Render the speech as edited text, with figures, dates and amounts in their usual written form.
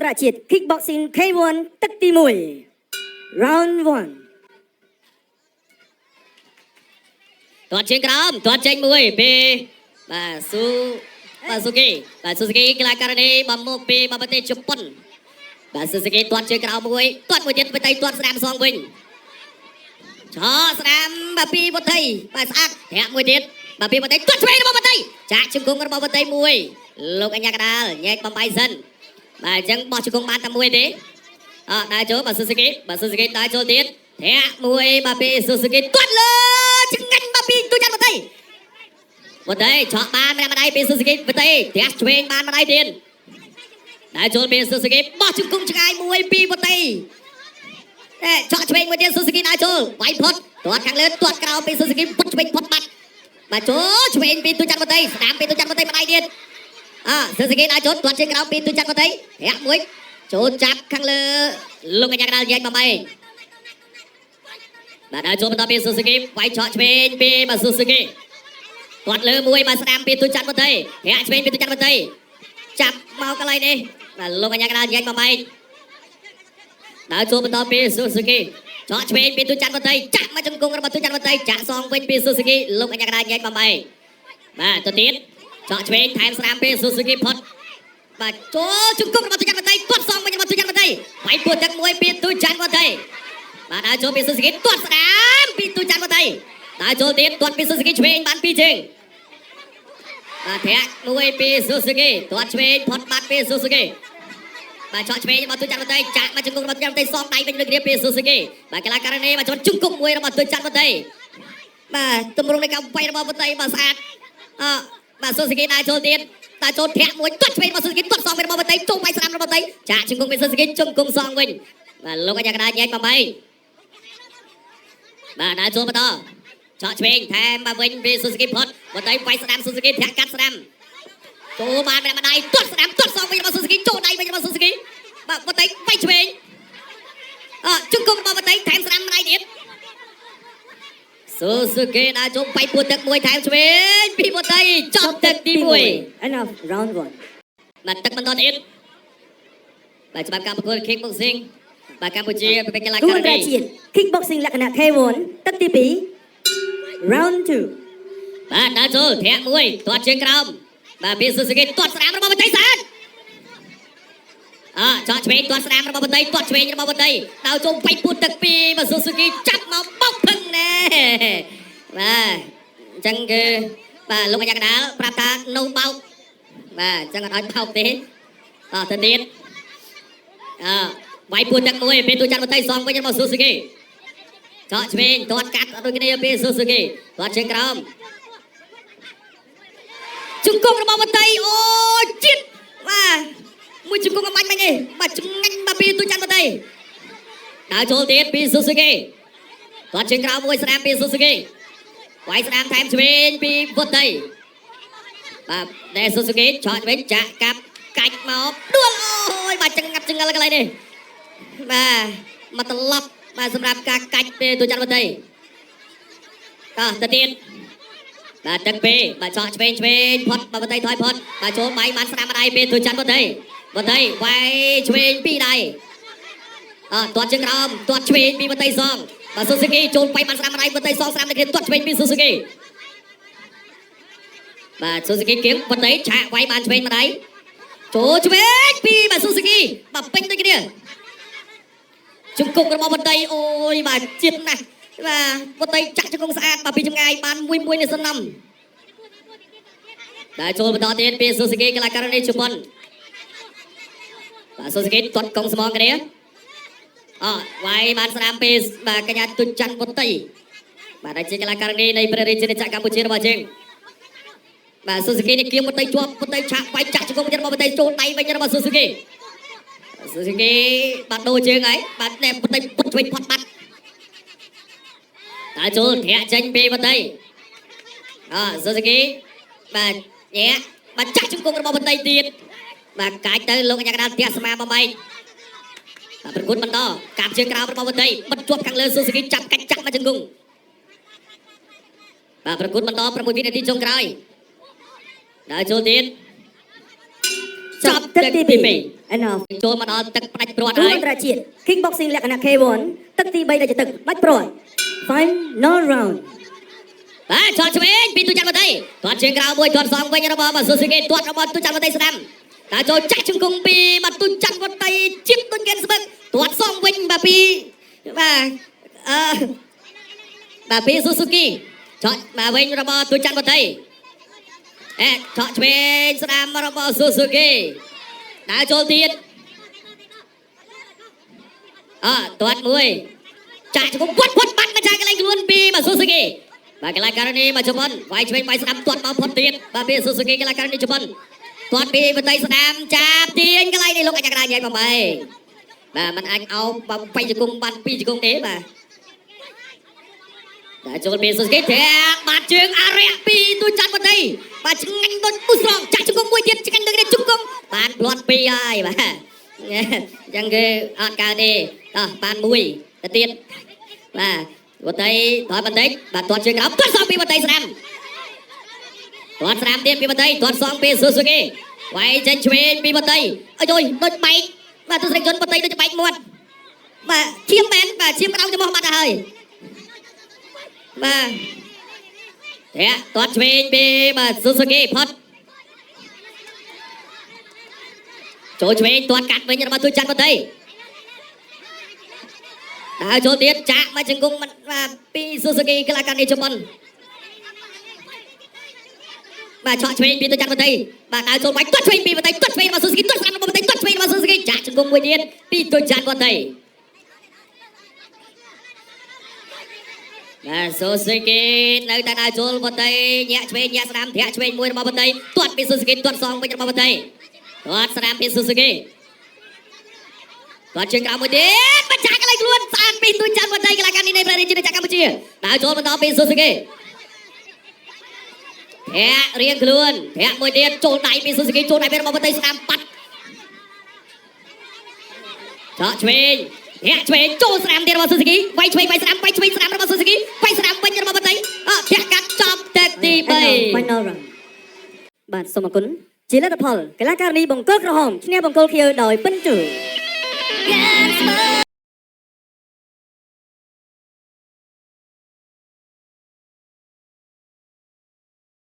ប្រាជាតិ Kickboxing K1 ទឹកទី1 Round 1 ទាត់ជើងក្រោមទាត់ចេញមួយពីបាទស៊ូគីកីឡាករនេះមកមកពីប្រទេសជប៉ុនបាទស៊ូស៊ូគីទាត់ជើងក្រោមមួយទាត់មួយទៀតបតីទាត់ស្ដាំសងវិញឆោស្ដាំបាទពីបតីបាទស្អាតធាក់មួយទៀតបាទពីបតីទាត់ឆ្វេងរបស់បតីចាក់ជង្គង់របស់បតីមួយលោកអញ្ញាកដាលញែកបំបីសិនបាទអញ្ចឹងបោះជង្គង់បានតែមួយទេដើរចូលបាទស៊ូស៊ូគីដើរចូលទៀតធាក់មួយបាទពីស៊ូស៊ូគីទាត់លើចង្កាញ់បាទពីទូចាត់បតីឆក់បានម្ដាយពីស៊ូស៊ូគីបតីធាក់ឆ្វេងបានម្ដាយទៀតដើរចូលពីស៊ូស៊ូគីបោះជង្គង់ឆ្ងាយមួយពីបតីឆក់ឆ្វេងមួយទៀតស៊ូស៊ូគីដើរចូលវាយផុតទាត់ខាងលើទាត់ក្រោមពីស៊ូស៊ូគីផុតឆ្វេងផុតបាត់បាទចូលឆ្វេងពីទូចាត់បតីស្ដាំពីទូចាត់បតីម្ដាយទៀតស៊ូស៊ូគីដើរចូលទាត់ជើងក្រោមពីទូចាត់បតីធាក់មួយចូលចាប់ខាងលើលោកកញ្ញាកដាលញែកបំបីបាទដើរចូលបន្តពីស៊ូស៊ូគីវាយឆក់ឆ្វេងពីបាទស៊ូស៊ូគីគាត់លើមួយបាទស្ដាំពីទូចាត់បតីធាក់ឆ្វេងពីទូចាត់បតីចាប់មកកន្លែងនេះបាទលោកកញ្ញាកដាលញែកបំបីដើរចូលបន្តពីស៊ូស៊ូគីឆក់ឆ្វេងពីទូចាត់បតីចាក់មកជង្គង់របស់ទូចាត់បតីចាក់សងវិញពីស៊ូស៊ូគីលោកកញ្ញាកដាលញែកបំបីបាទទៅទៀតឆក់ឆ្វេងថែមស្ដាំពីស៊ូស៊ូគីផុតបាទចូលជង្គង់របស់ទូចាត់បតីទាត់សងវិញរបស់ទូចាត់បតីវាយពួតទឹកមួយពីទូចាត់បតីបាទដើរចូលពីស៊ូស៊ូគីទាត់ស្ដាំពីទូចាត់បតីដើរចូលទៀតទាត់ពីស៊ូស៊ូគីឆ្វេងបានពីរជើងបាទធាក់មួយពីស៊ូស៊ូគីទាត់ឆ្វេងផុតបាត់ពីស៊ូស៊ូគីបាទឆក់ឆ្វេងរបស់ទូចាត់បតីចាក់មកជង្គង់របស់ទូចាត់បតីសងដៃវិញលើករៀបពីស៊ូស៊ូគីបាទកីឡាករនេះមកជន់ជង្គង់មួយរបស់ទូចាត់បតីបាទទម្រង់នៃកម្ពុជារបស់បតីបាទស្អាតបាទស៊ូស៊ូគីដើរចូលទៀតដើរចូលធាក់មួយទាត់ឆ្វេងរបស់ស៊ូស៊ូគីទាត់សងវិញរបស់បតីចូលវាយស្ដាំរបស់បតីចាក់ជង្គង់ពីស៊ូស៊ូគីជង្គង់សងវិញបាទលោកអញ្ញាកដាលញែកបំបីបាទដើរចូលបន្តឆក់ឆ្វេងថែមមកវិញពីស៊ូស៊ូគីផុតបតីវាយស្ដាំស៊ូស៊ូគីធាក់កាត់ស្ដាំចូលបានម្ដាយទាត់ស្ដាំទាត់សងវិញរបស់ស៊ូស៊ូគីចូលដៃវិញរបស់ស៊ូស៊ូគីបាទបតីវាយឆ្វេងជង្គង់របស់បតីថែមស្ដាំម្ដាយទៀតស៊ូស៊ូគីដើរចូលវាយពួតទឹកមួយថែមឆ្វេងពីបតីចប់ទឹកទី1 Enough Round 1 បាទទឹកបន្តទៀតបាទច្បាប់ការប្រកួត Kickboxing បាទកម្ពុជាប្រភេទកីឡាករ ទូនប្រាជាតិ Kickboxing លក្ខណៈ K1 ទឹកទី2 Round 2 បាទដើរចូលធាក់មួយទាត់ជើងក្រោមបាទពីស៊ូស៊ូគីទាត់ស្ដាំរបស់បតីស្អាតឆក់ឆ្វេងទាត់ស្ដាំរបស់បតីទាត់ឆ្វេងរបស់បតីដើរចូលវាយពួតទឹកពីបាទស៊ូស៊ូគីចាប់មកបោកភឹងណែបាទអញ្ចឹងគឺបាទលោកអញ្ញាកដាលប្រាប់ថានៅបោកបាទអញ្ចឹងអត់ឲ្យបោកទេទៅទៀតវាយពួតទឹកមួយពីទូចាត់បតីសងវិញរបស់ស៊ូស៊ូគីឆក់ឆ្វេងទាត់កាត់ដូចគ្នាពីស៊ូស៊ូគីទាត់ជើងក្រោមជង្គង់របស់បតីអូជាតិបាទមួយជង្គង់អំាញ់មិញនេះបាទឆ្ងាញ់បាទពីទូចាត់បតីដើរចូលទៀតពីស៊ូស៊ូគីទាត់ជើងក្រោមមួយស្ដាំពីស៊ូស៊ូគីវាយស្ដាំថែមឆ្វេងពីបតីបាទតែស៊ូស៊ូគីឆក់វិញចាក់កាប់កាច់មកដួលអូយបាទចង្អាប់ចង្អិលកន្លែងនេះបាទមកត្រឡប់បាទសម្រាប់ការកាច់ពេលទូចាត់បតីទៅទៀតបាទទឹកពេលបាទឆក់ឆ្វេងផុតបាទបតីថយផុតបាទចូលបាយបានស្ដាំម្ដាយពេលទូចាត់បតីវាយឆ្វេងពីរដៃទាត់ជើងក្រោមទាត់ឆ្វេងពីបតីសងបាទស៊ូស៊ូគីចូលបាយបានស្ដាំម្ដាយបតីសងស្ដាំតែគេទាត់ឆ្វេងពីស៊ូស៊ូគីបាទស៊ូស៊ូគីគៀងបតីឆាក់វាយបានឆ្វេងម្ដាយចូលឆ្វេងពីបាទស៊ូស៊ូគីបាទពេញដូចគ្នាជង្គង់របស់បតីអូយបាទជាតិណាស់បាទបតីចាក់ជង្គង់ស្អាតបាទពីចម្ងាយបានមួយនេះសំណំដែលចូលបន្តទៀតពីស៊ូស៊ូគីកីឡាករនេះជប៉ុនបាទស៊ូស៊ូគីទាត់កងស្មងគ្នាវាយបានស្ដាំពីបាទកញ្ញាទុច័ន្ទបតីបាទដែលជាកីឡាករនេះនៃព្រះរាជាណាចក្រកម្ពុជារបស់យើងបាទស៊ូស៊ូគីនេះគៀងបតីជាប់បតីឆាក់វាយចាក់ជង្គង់ទៀតរបស់បតីចូលដៃវិញរបស់ស៊ូស៊ូគីបាទដូរជើងហើយបាទតែបតីពុតឆ្វេងផុតបាត់ដើរចូលធាក់ចេញពីបតីស៊ូស៊ូគីបាទញ៉ែបាទចាក់ជង្គង់របស់បតីទៀតបាទកាច់ទៅលោកអញ្ញាកដាលផ្ទះស្មាបំបីបាទប្រកួតបន្តកាប់ជើងក្រោមរបស់បតីបិទជាប់ខាងលើស៊ូស៊ូគីចាប់កាច់ចាក់មកជង្គង់បាទប្រកួតបន្ត6វិនាទីចុងក្រោយដើរចូលទៀតចប់ទឹកទី2 enough ចូលមកដល់ទឹកផ្ដាច់ព្រាត់ ទូ ហើយ អន្តរជាតិ kickboxing លក្ខណៈ K1 ទឹកទី3ដែលជាទឹកដាច់ព្រាត់ final round បាទឆោតឆ្វេងពីទូច័ន្ទមកដីទាត់ជើងក្រៅមួយទាត់សងវិញរបស់មកស៊ូស៊ូគីទាត់របស់ទូច័ន្ទមកដីស្ដាំតើចូលចាក់ជង្គង់ពីមកទូច័ន្ទមកដីជិបទុនកែនស្បឹកទាត់សងវិញបាទពីបាទពីស៊ូស៊ូគីឆោតមកវិញរបស់ទូច័ន្ទមកដីឆោតឆ្វេងស្ដាំរបស់ស៊ូស៊ូគីតើចូលទៀតទាត់មួយចាក់ជង្គង់វត្តបាត់មកចាក់កន្លែងខ្លួនពីមកស៊ូស៊ូគីបាទកីឡាករនេះមកជប៉ុនវាយឆ្វេងវាយស្ដាំទាត់មកផុតទៀតបាទពីស៊ូស៊ូគីកីឡាករនេះជប៉ុនទាត់ពីបន្ទៃស្ដាំចាប់ទាញកន្លែងនេះលោកអាចារ្យក្រាញញ៉ៃមកម៉ែបាទมันអាចអោបបាញ់ជង្គង់បាន2ជង្គង់ទេបាទតែចូលពីស៊ូស៊ូគីទាំងបាត់ជើងអារៈពីទូច័ន្ទបន្ទៃបាទឆ្ងាញ់ដូចពុះស្រងចាក់ជង្គង់មួយទៀតឆ្ងាញ់ដូចនេះជង្គង់បានផ្លាត់2ហើយបាទអញ្ចឹងគេអត់កើតទេបាន1ទៅទៀតបាទបន្ទៃថយបន្តិចបាទទាត់ជើងក្រោមទាត់សងពីបន្ទៃស្ដាំទាត់ស្ដាំទៀតពីបន្ទៃទាត់សងពីស៊ូស៊ូគីវាយចេញឆ្វេងពីបន្ទៃអើយដូចបែកបាទទស្សនិកជនបន្ទៃដូចបែកមាត់បាទឈាមមែនបាទឈាមក្រោមចំហបាត់ទៅហើយបាទទាត់ឆ្វេងពីបាទស៊ូស៊ូគីផុតចូលឆ្វេងទាត់កាត់វិញរបស់ទូច័ន្ទបន្ទៃតើចូលទៀតចាក់មកជង្គង់បាទពីស៊ូស៊ូគីកីឡាករនេះជប៉ុនបាទឆក់ឆ្វេងពីទូច័ន្ទបន្ទៃបាទតើចូលបាច់ទាត់ឆ្វេងពីបន្ទៃទាត់ឆ្វេងមកស៊ូស៊ូគីទាត់ស្ដាំរបស់បន្ទៃទាត់ឆ្វេងមកស៊ូស៊ូគីចាក់ជង្គង់មួយទៀតពីទូច័ន្ទបន្ទៃបាទស៊ូស៊ូគីនៅតែដើរចូលបន្ទៃញាក់ឆ្វេងញាក់ស្ដាំធាក់ឆ្វេងមួយរបស់បន្ទៃទាត់ពីស៊ូស៊ូគីទាត់សងវិញរបស់បន្ទៃទាត់ស្ដាំពីស៊ូស៊ូគីគាត់ជើងក្រោមមួយទៀតបញ្ចាក់កន្លែងខ្លួនស្អាតពីទូច័ន្ទបន្ទៃកីឡាករនេះនៃប្រទេសជាតិកម្ពុជាដើរចូលបន្តពីស៊ូស៊ូគីធាក់រៀងខ្លួនធាក់មួយទៀតចូលដៃពីស៊ូស៊ូគីចូលដៃពីរបស់បន្ទៃស្ដាំប៉ាត់ឆក់ឆ្វេងធាក់ឆ្វេងចូលស្ដាំទៀតរបស់ស៊ូស៊ូគីវាយឆ្វេងវាយស្ដាំវាយឆ្វេងស្ដាំរបស់ស៊ូស៊ូគីវាយស្ដាំវិញរបស់បន្ទៃធាក់កាត់ចប់ទឹកទី 3 final round បាទសូមអរគុណជាលទ្ធផលកីឡាករនេះបង្គោលក្រហមឈ្នះបង្គោលខៀវដោយពិនជូ Yes,